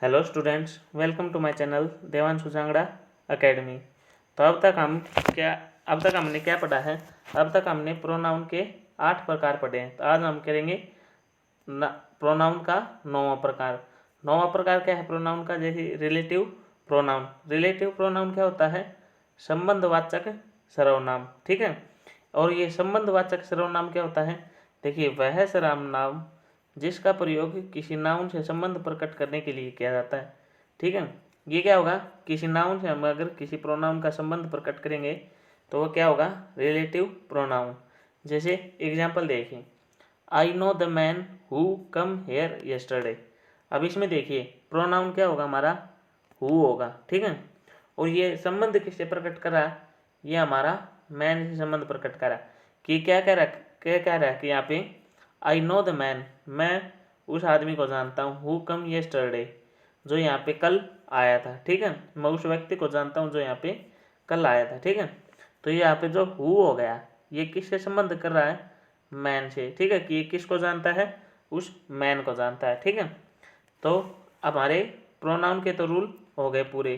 Hello students, welcome to my channel Devanshu Sangra academy. तो अब तक हमने क्या पढ़ा है। अब तक हमने प्रोनाउन के 8 प्रकार पढ़े हैं। तो आज हम करेंगे प्रोनाउन का 9वां प्रकार। 9वां प्रकार क्या है प्रोनाउन का? जैसे रिलेटिव प्रोनाउन। रिलेटिव प्रोनाउन क्या होता है? संबंधवाचक सर्वनाम। ठीक है। और ये संबंधवाचक सर्वनाम क्या होता है? देखिए, वह सर्वनाम जिसका प्रयोग किसी नाउन से संबंध प्रकट करने के लिए किया जाता है। ठीक है। ये क्या होगा? किसी नाउन से हम अगर किसी प्रोनाउन का संबंध प्रकट करेंगे तो वो क्या होगा? Relative pronoun. जैसे एग्जाम्पल देखिए, I know the man who come here yesterday. अब इसमें देखिए प्रोनाउन क्या होगा? हमारा हु होगा। ठीक है। और ये संबंध किससे प्रकट करा? ये हमारा मैन से संबंध प्रकट करा। कि क्या कह रहा है कि यहाँ पे आई नो द मैन, मैं उस आदमी को जानता हूँ, हु कम येस्टरडे, जो यहाँ पे कल आया था। ठीक है। मैं उस व्यक्ति को जानता हूँ जो यहाँ पे कल आया था। ठीक है। तो ये यहाँ पे जो हु हो गया, ये किससे संबंध कर रहा है? मैन से। ठीक है। कि ये किसको जानता है? उस मैन को जानता है। ठीक है। तो हमारे प्रोनाउन के तो रूल हो गए पूरे।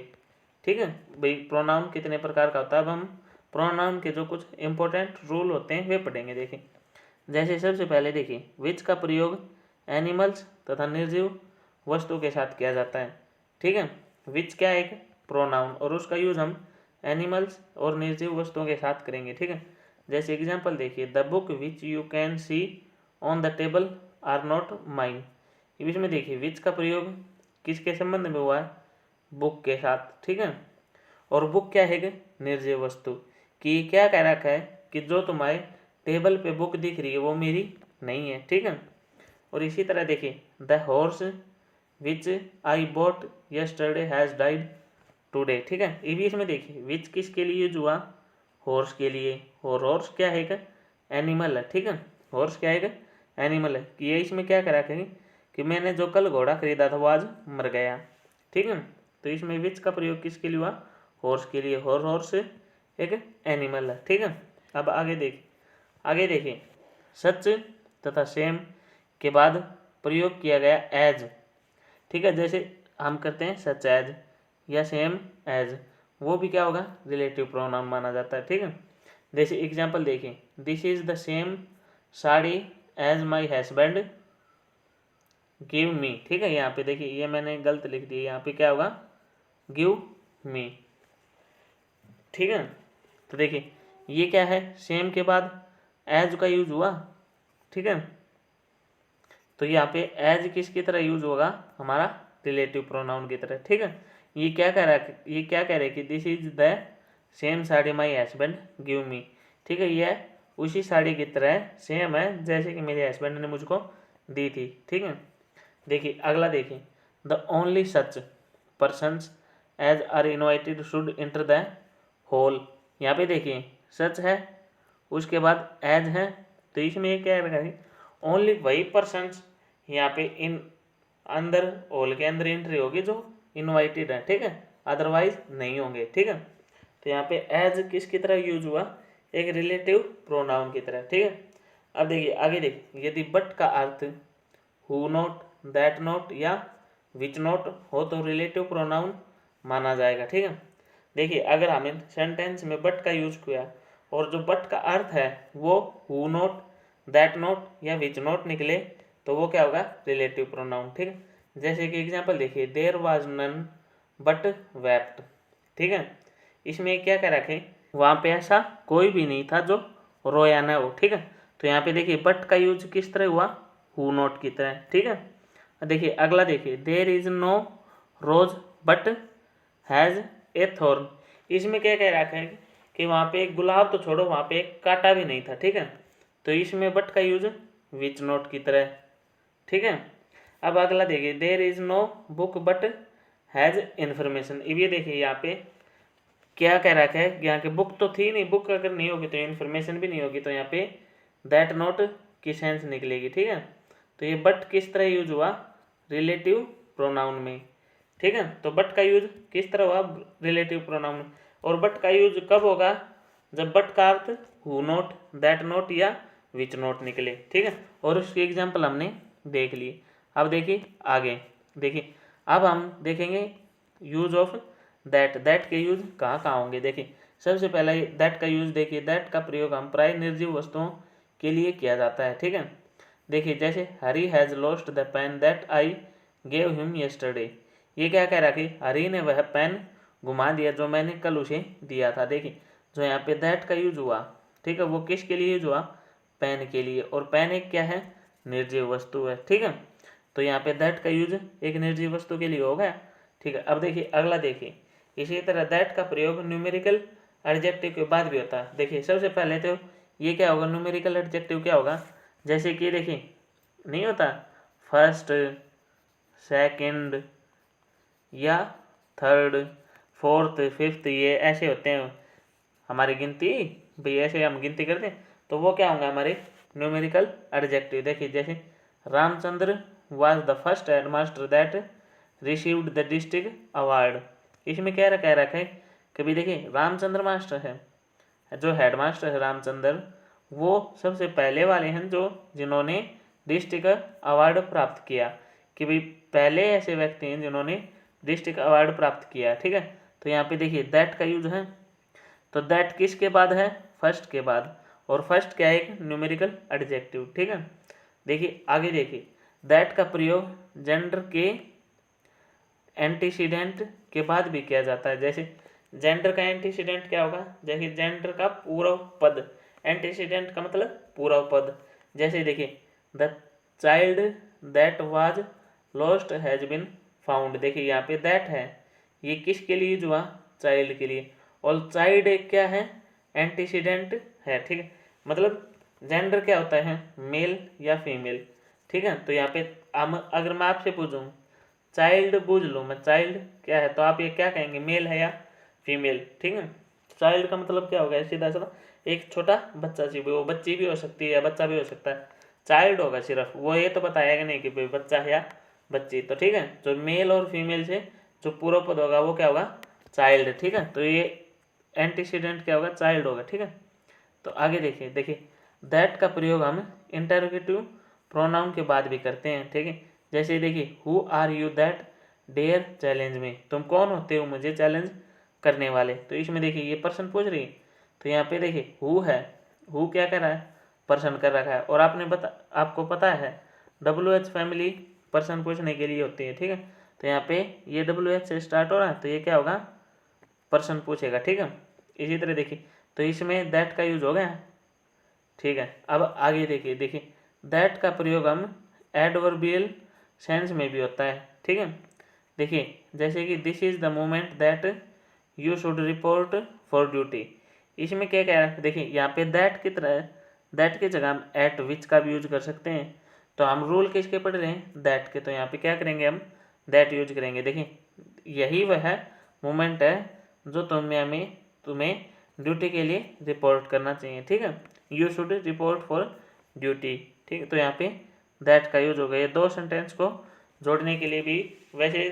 ठीक है भाई, प्रोनाउन कितने प्रकार का होता है। अब हम प्रोनाउन के जो कुछ इंपॉर्टेंट रूल होते हैं वे पढ़ेंगे। देखिए, जैसे सबसे पहले देखिए, विच का प्रयोग एनिमल्स तथा निर्जीव वस्तु के साथ किया जाता है। ठीक है। विच क्या है? एक प्रोनाउन, और उसका यूज हम एनिमल्स और निर्जीव वस्तुओं के साथ करेंगे। ठीक है। जैसे एग्जांपल देखिए, the book which you can see on the table are not mine. इसमें देखिए विच का प्रयोग किसके संबंध में हुआ है? बुक के साथ। ठीक है। और बुक क्या है? निर्जीव वस्तु। कि क्या कह रखा है कि जो तुम्हारे टेबल पे बुक दिख रही है वो मेरी नहीं है। ठीक है। और इसी तरह देखिए, the horse which I bought yesterday has died today. ठीक है। ये भी इसमें देखिए विच किसके लिए यूज हुआ? हॉर्स के लिए। और हॉर्स क्या है? एनिमल है। ठीक है। हॉर्स क्या है? एनिमल है। कि ये इसमें क्या करा करेंगे कि मैंने जो कल घोड़ा खरीदा था वो आज मर गया। ठीक है। तो इसमें विच का प्रयोग किसके लिए हुआ? हॉर्स के लिए। हॉर्स एक एनिमल है। ठीक है। अब आगे देखिए, सच तथा सेम के बाद प्रयोग किया गया एज। ठीक है। जैसे हम करते हैं सच एज या सेम एज, वो भी क्या होगा? रिलेटिव प्रोनाउन माना जाता है। ठीक है। जैसे एग्जांपल देखिए, this is the same sari as my husband give me. ठीक है। यहाँ पे देखिए ये मैंने गलत लिख दिया, यहाँ पे क्या होगा? Give me. ठीक है। तो देखिए ये क्या है? सेम के बाद एज का यूज हुआ। ठीक है। तो यहाँ पे एज किसकी तरह यूज होगा? हमारा रिलेटिव प्रोनाउन की तरह। ठीक है। ये क्या कह रहा है कि this is the same sari my husband give me. ठीक है। ये उसी साड़ी की तरह सेम है जैसे कि मेरे हस्बैंड ने मुझको दी थी। ठीक है। देखिए अगला देखिए, the only such persons as are invited should enter the hall. यहाँ पे देखिए सच है, उसके बाद एज है, तो इसमें ये क्या है? ओनली वही पर्सन्स यहाँ पे इन अंदर हॉल के अंदर एंट्री होगी जो इनवाइटेड है। ठीक है। अदरवाइज नहीं होंगे। ठीक है। तो यहाँ पे एज किसकी तरह यूज हुआ? एक रिलेटिव प्रोनाउन की तरह। ठीक है। अब देखिए आगे देखिए, यदि बट का earth who not, that not या विच नॉट हो तो रिलेटिव प्रोनाउन माना जाएगा। ठीक है। देखिए अगर हमने सेंटेंस में बट का यूज किया और जो बट का अर्थ है वो हु नॉट, दैट नॉट या विच नॉट निकले तो वो क्या होगा? Relative pronoun. ठीक है। जैसे कि एग्जांपल देखिए, there was none but wept. ठीक है। इसमें क्या कह रखे? वहाँ पे ऐसा कोई भी नहीं था जो रोया ना हो। ठीक है। तो यहाँ पे देखिए बट का यूज किस तरह हुआ? हु नॉट की तरह। ठीक है। देखिए अगला देखिए, there is no rose but has a thorn. इसमें क्या कह रखा है कि वहाँ पे एक गुलाब तो छोड़ो, वहाँ पे एक कांटा भी नहीं था। ठीक है। तो इसमें बट का यूज विच नॉट की तरह। ठीक है। अब अगला देखिए, there is no book but has information. ये देखिए यहाँ पे क्या कह रखा है? यहाँ के बुक तो थी नहीं, बुक अगर नहीं होगी तो इन्फॉर्मेशन भी नहीं होगी, तो यहाँ पे दैट नॉट की सेंस निकलेगी। ठीक है। तो ये बट किस तरह यूज हुआ? रिलेटिव प्रोनाउन में। ठीक है। तो बट का यूज किस तरह हुआ? रिलेटिव प्रोनाउन में। और बट का यूज कब होगा? जब बट का earth who not, that not या विच नॉट निकले। ठीक है। और उसकी एग्जाम्पल हमने देख ली। अब देखिए आगे देखिए, अब हम देखेंगे यूज ऑफ दैट के यूज कहाँ कहाँ होंगे। देखिए सबसे पहला दैट का यूज देखिए, दैट का प्रयोग हम प्राय निर्जीव वस्तुओं के लिए किया जाता है। ठीक है, देखिए जैसे Hari has lost the pen that I gave him yesterday. ये क्या कह रहा है कि हरी ने वह पेन घुमा दिया जो मैंने कल उसे दिया था। देखिए जो यहाँ पे दैट का यूज हुआ, ठीक है, वो किसके लिए यूज हुआ, पेन के लिए, और पेन एक क्या है, निर्जीव वस्तु है। ठीक है, तो यहाँ पे दैट का यूज एक निर्जीव वस्तु के लिए हो गया। ठीक है, अब देखिए अगला देखिए, इसी तरह दैट का प्रयोग न्यूमेरिकल एडजेक्टिव के बाद भी होता है। देखिए सबसे पहले तो ये क्या होगा, न्यूमेरिकल एडजेक्टिव क्या होगा, जैसे कि देखिए नहीं होता फर्स्ट, सेकंड या थर्ड, फोर्थ, फिफ्थ, ये ऐसे होते हैं हमारी गिनती, भाई ऐसे हम गिनती करते हैं, तो वो क्या होंगे हमारे न्यूमेरिकल एडजेक्टिव। देखिए जैसे Ramchandra was the first headmaster that received the district award. इसमें क्या कह रखा है कि भाई देखिए रामचंद्र मास्टर है, जो हेडमास्टर है रामचंद्र, वो सबसे पहले वाले हैं जो जिन्होंने डिस्ट्रिक्ट अवार्ड प्राप्त किया, कि भाई पहले ऐसे व्यक्ति हैं जिन्होंने डिस्ट्रिक्ट अवार्ड प्राप्त किया। ठीक है, तो यहाँ पे देखिए दैट का यूज है, तो दैट किसके बाद है, फर्स्ट के बाद, और फर्स्ट क्या है, एक न्यूमेरिकल एडजेक्टिव। ठीक है, देखिए आगे देखिए दैट का प्रयोग जेंडर के एंटीसीडेंट के बाद भी किया जाता है। जैसे जेंडर का एंटीसीडेंट क्या होगा, जैसे जेंडर का पूर्व पद, एंटीसीडेंट का मतलब पूर्व पद। जैसे देखिए the child that was lost has been found. देखिए यहाँ पे दैट है, ये किसके लिए यूज हुआ, चाइल्ड के लिए, और चाइल्ड एक क्या है, एंटीसीडेंट है। ठीक है, मतलब जेंडर क्या होता है, मेल या फीमेल। ठीक है, तो यहाँ पे हम अगर मैं आपसे पूछूं चाइल्ड बूझ लूँ मैं, चाइल्ड क्या है, तो आप ये क्या कहेंगे, मेल है या फीमेल। ठीक है, चाइल्ड का मतलब क्या होगा, सीधा सीधा एक छोटा बच्चा, सी वो बच्ची भी हो सकती है या बच्चा भी हो सकता है, चाइल्ड होगा सिर्फ, वो ये तो बताएगा नहीं कि भाई बच्चा है या बच्ची। तो ठीक है, जो मेल और फीमेल से जो पूर्व पद होगा वो क्या होगा, चाइल्ड। ठीक है, तो ये एंटीसीडेंट क्या होगा, चाइल्ड होगा। ठीक है, तो आगे देखिए, देखिए दैट का प्रयोग हम इंटरोगेटिव प्रोनाउन के बाद भी करते हैं। ठीक है, जैसे देखिए who are you that dare challenge में, तुम कौन होते हो मुझे चैलेंज करने वाले। तो इसमें देखिए ये पर्सन पूछ रही है, तो यहाँ पे देखिए हु है, हु क्या कर रहा है, पर्सन कर रखा है, और आपको पता है WH फैमिली पर्सन पूछने के लिए होती है। ठीक है, तो यहाँ पे ये WH से स्टार्ट हो रहा है, तो ये क्या होगा, पर्सन पूछेगा। ठीक है, इसी तरह देखिए तो इसमें दैट का यूज हो गया। ठीक है, अब आगे देखिए, देखिए दैट का प्रयोग हम एडवर्बियल सेंस में भी होता है। ठीक है, देखिए जैसे कि this is the moment that you should report for duty. इसमें क्या कह रहा है, देखिए यहाँ पे दैट की तरह, दैट की जगह हम एट विच का भी यूज कर सकते हैं। तो हम रूल किसके पढ़ रहे हैं, दैट के, तो यहाँ पे क्या करेंगे, हम दैट यूज करेंगे। देखिए यही वह मोमेंट है जो तुम्हें ड्यूटी के लिए रिपोर्ट करना चाहिए। ठीक है, you should report for duty. ठीक है, तो यहाँ पे दैट का यूज हो गया। दो सेंटेंस को जोड़ने के लिए भी, वैसे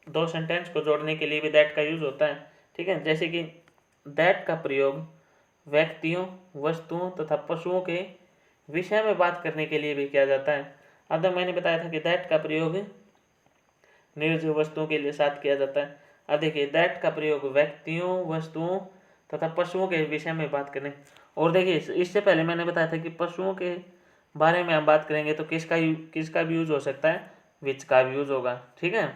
दो सेंटेंस को जोड़ने के लिए भी दैट का यूज होता है। ठीक है, जैसे कि दैट का प्रयोग व्यक्तियों, वस्तुओं तथा पशुओं के विषय में बात करने के लिए भी किया जाता है। अब तक मैंने बताया था कि दैट का प्रयोग निर्जीव वस्तुओं के लिए साथ किया जाता है। अब देखिए दैट का प्रयोग व्यक्तियों, वस्तुओं तथा पशुओं के विषय में बात करें, और देखिए इससे पहले मैंने बताया था कि पशुओं के बारे में हम बात करेंगे तो किसका भी यूज हो सकता है, विच का भी यूज होगा। ठीक है,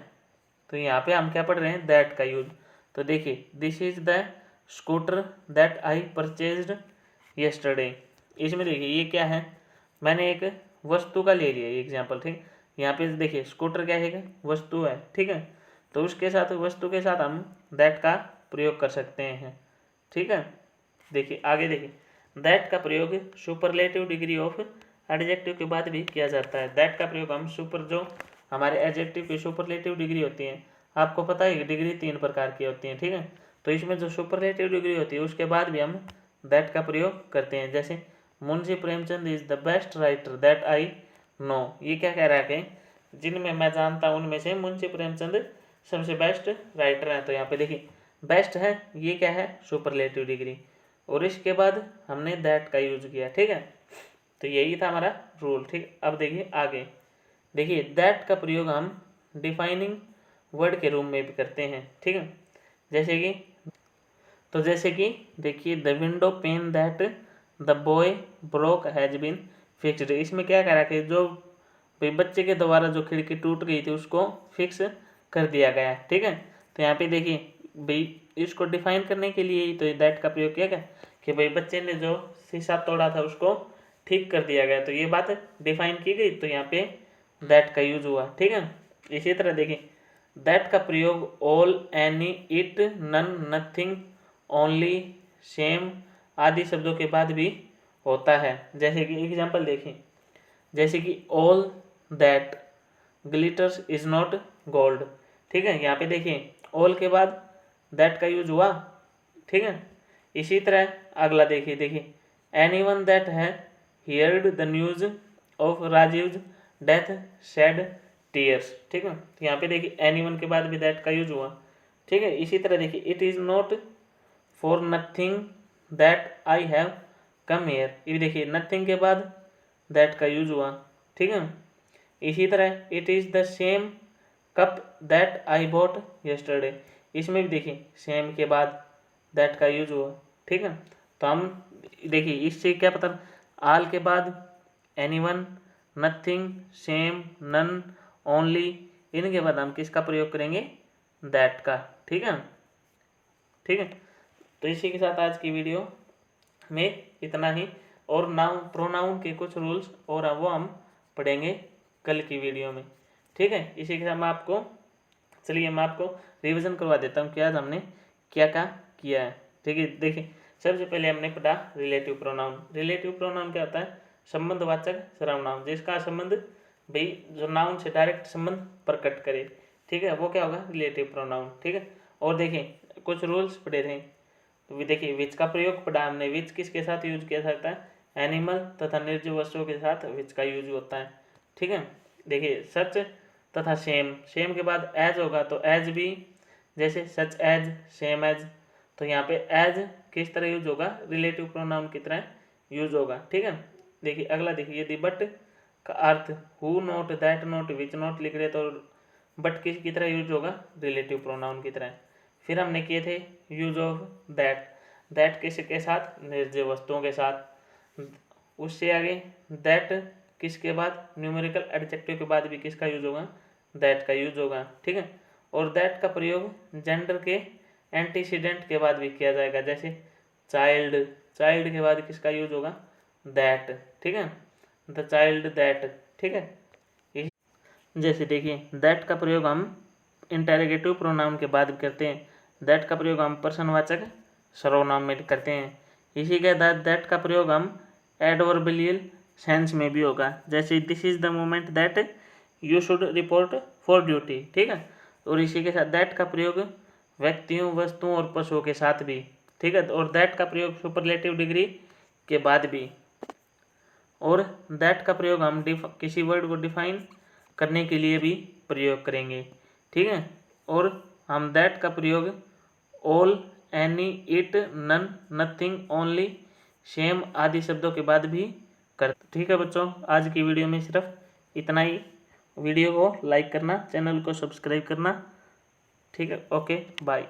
तो यहाँ पे हम क्या पढ़ रहे हैं, दैट का यूज। तो देखिए this is the scooter that I purchased yesterday. इसमें देखिए ये क्या है, मैंने एक वस्तु का ले लिया एग्जाम्पल। ठीक, यहाँ पे देखिए स्कूटर क्या है, वस्तु है। ठीक है, तो उसके साथ, वस्तु के साथ हम दैट का प्रयोग कर सकते हैं। ठीक है, देखिए आगे देखिए दैट का प्रयोग सुपरलेटिव डिग्री ऑफ एडजेक्टिव के बाद भी किया जाता है। दैट का प्रयोग हम सुपर, जो हमारे एडजेक्टिव की सुपरलेटिव डिग्री होती है, आपको पता है कि डिग्री 3 प्रकार की होती है। ठीक है, तो इसमें जो सुपरलेटिव डिग्री होती है उसके बाद भी हम दैट का प्रयोग करते हैं। जैसे Munshi Premchand is the best writer that I know. ये क्या कह रहा है कि जिनमें मैं जानता हूँ उनमें से मुंशी प्रेमचंद सबसे बेस्ट राइटर हैं। तो यहाँ पे देखिए बेस्ट है, ये क्या है, सुपरलेटिव डिग्री, और इसके बाद हमने दैट का यूज किया। ठीक है, तो यही था हमारा रूल। ठीक, अब देखिए आगे, देखिए दैट का प्रयोग हम डिफाइनिंग वर्ड के रूप में भी करते हैं। ठीक है, जैसे कि देखिए the window pane that the boy broke has been fixed. इसमें क्या करा कि जो भाई बच्चे के द्वारा जो खिड़की टूट गई थी उसको फिक्स कर दिया गया। ठीक है, तो यहाँ पे देखिए भाई इसको डिफाइन करने के लिए ही तो दैट का प्रयोग किया गया कि भाई बच्चे ने जो शीशा तोड़ा था उसको ठीक कर दिया गया, तो ये बात डिफाइन की गई, तो यहाँ पे दैट का यूज हुआ। ठीक है, इसी तरह देखिए दैट का प्रयोग all, any, it, none, nothing, only, same आदि शब्दों के बाद भी होता है। जैसे कि एग्जाम्पल देखिए, जैसे कि all that glitters is not gold. ठीक है, यहाँ पे देखिए ऑल के बाद दैट का यूज हुआ। ठीक है, इसी तरह अगला देखिए एनीवन दैट है heard the news of Rajiv death shed tears. ठीक है, तो यहाँ पे देखिए एनीवन के बाद भी दैट का यूज हुआ। ठीक है, इसी तरह देखिए it is not for nothing that I have come here. ये देखिए नथिंग के बाद दैट का यूज हुआ। ठीक है, इसी तरह it is the same cup that I bought yesterday. इसमें भी देखिए सेम के बाद दैट का यूज हुआ। ठीक है, तो हम देखिए इससे क्या पता, आल के बाद anyone, nothing, same, none, only, इनके बाद हम किसका प्रयोग करेंगे, दैट का। ठीक है, तो इसी के साथ आज की वीडियो में इतना ही, और नाउन प्रोनाउन के कुछ रूल्स और वो हम पढ़ेंगे कल की वीडियो में। ठीक है, इसी के साथ मैं आपको रिवीजन करवा देता हूँ कि आज हमने क्या क्या किया है। ठीक है, देखिए सबसे पहले हमने पढ़ा रिलेटिव प्रोनाउन। रिलेटिव प्रोनाउन क्या होता है, संबंधवाचक सर्वनाम जिसका संबंध भाई जो नाउन से डायरेक्ट संबंध प्रकट करे। ठीक है, वो क्या होगा, रिलेटिव प्रोनाउन। ठीक है, और देखिए कुछ रूल्स पढ़े थे, तो देखिए विच का प्रयोग पढ़ा हमने। विच किसके साथ यूज किया जाता है, एनिमल तथा निर्जीव वस्तुओं के साथ विच का यूज होता है। ठीक है, देखिए सच तथा सेम, सेम के बाद एज होगा तो एज भी, जैसे सच एज, सेम एज, तो यहाँ पे एज किस तरह यूज होगा, रिलेटिव प्रोनाउन की तरह यूज होगा। ठीक है, देखिए अगला देखिए यदि बट का earth who not, that not, which not लिख रहे तो बट किसकी तरह यूज होगा, रिलेटिव प्रोनाउन की तरह। फिर हमने किए थे यूज ऑफ दैट, दैट किसके साथ, निर्जीव वस्तुओं के साथ। उससे आगे दैट किसके बाद, न्यूमेरिकल एडजेक्टिव के बाद भी किसका यूज होगा, दैट का यूज होगा। ठीक है, और दैट का प्रयोग जेंडर के एंटीसीडेंट के बाद भी किया जाएगा, जैसे चाइल्ड, चाइल्ड के बाद किसका यूज होगा, दैट। ठीक है, द चाइल्ड दैट। ठीक है, जैसे देखिए दैट का प्रयोग हम इंटेरोगेटिव प्रोनाउन के बाद करते हैं, दैट का प्रयोग हम प्रश्नवाचक सर्वनाम में करते हैं। इसी के साथ दैट का प्रयोग हम एडवर्बियल सेंस में भी होगा, जैसे this is the moment that you should report for duty. ठीक है, और इसी के साथ दैट का प्रयोग व्यक्तियों, वस्तुओं और पशुओं के साथ भी। ठीक है, और दैट का प्रयोग सुपरलेटिव डिग्री के बाद भी, और दैट का प्रयोग हम किसी वर्ड को डिफाइन करने के लिए भी प्रयोग करेंगे। ठीक है, और हम दैट का प्रयोग all, any, it, none, nothing, only, same आदि शब्दों के बाद भी कर। ठीक है बच्चों, आज की वीडियो में सिर्फ इतना ही। वीडियो को लाइक करना, चैनल को सब्सक्राइब करना। ठीक है, ओके बाय।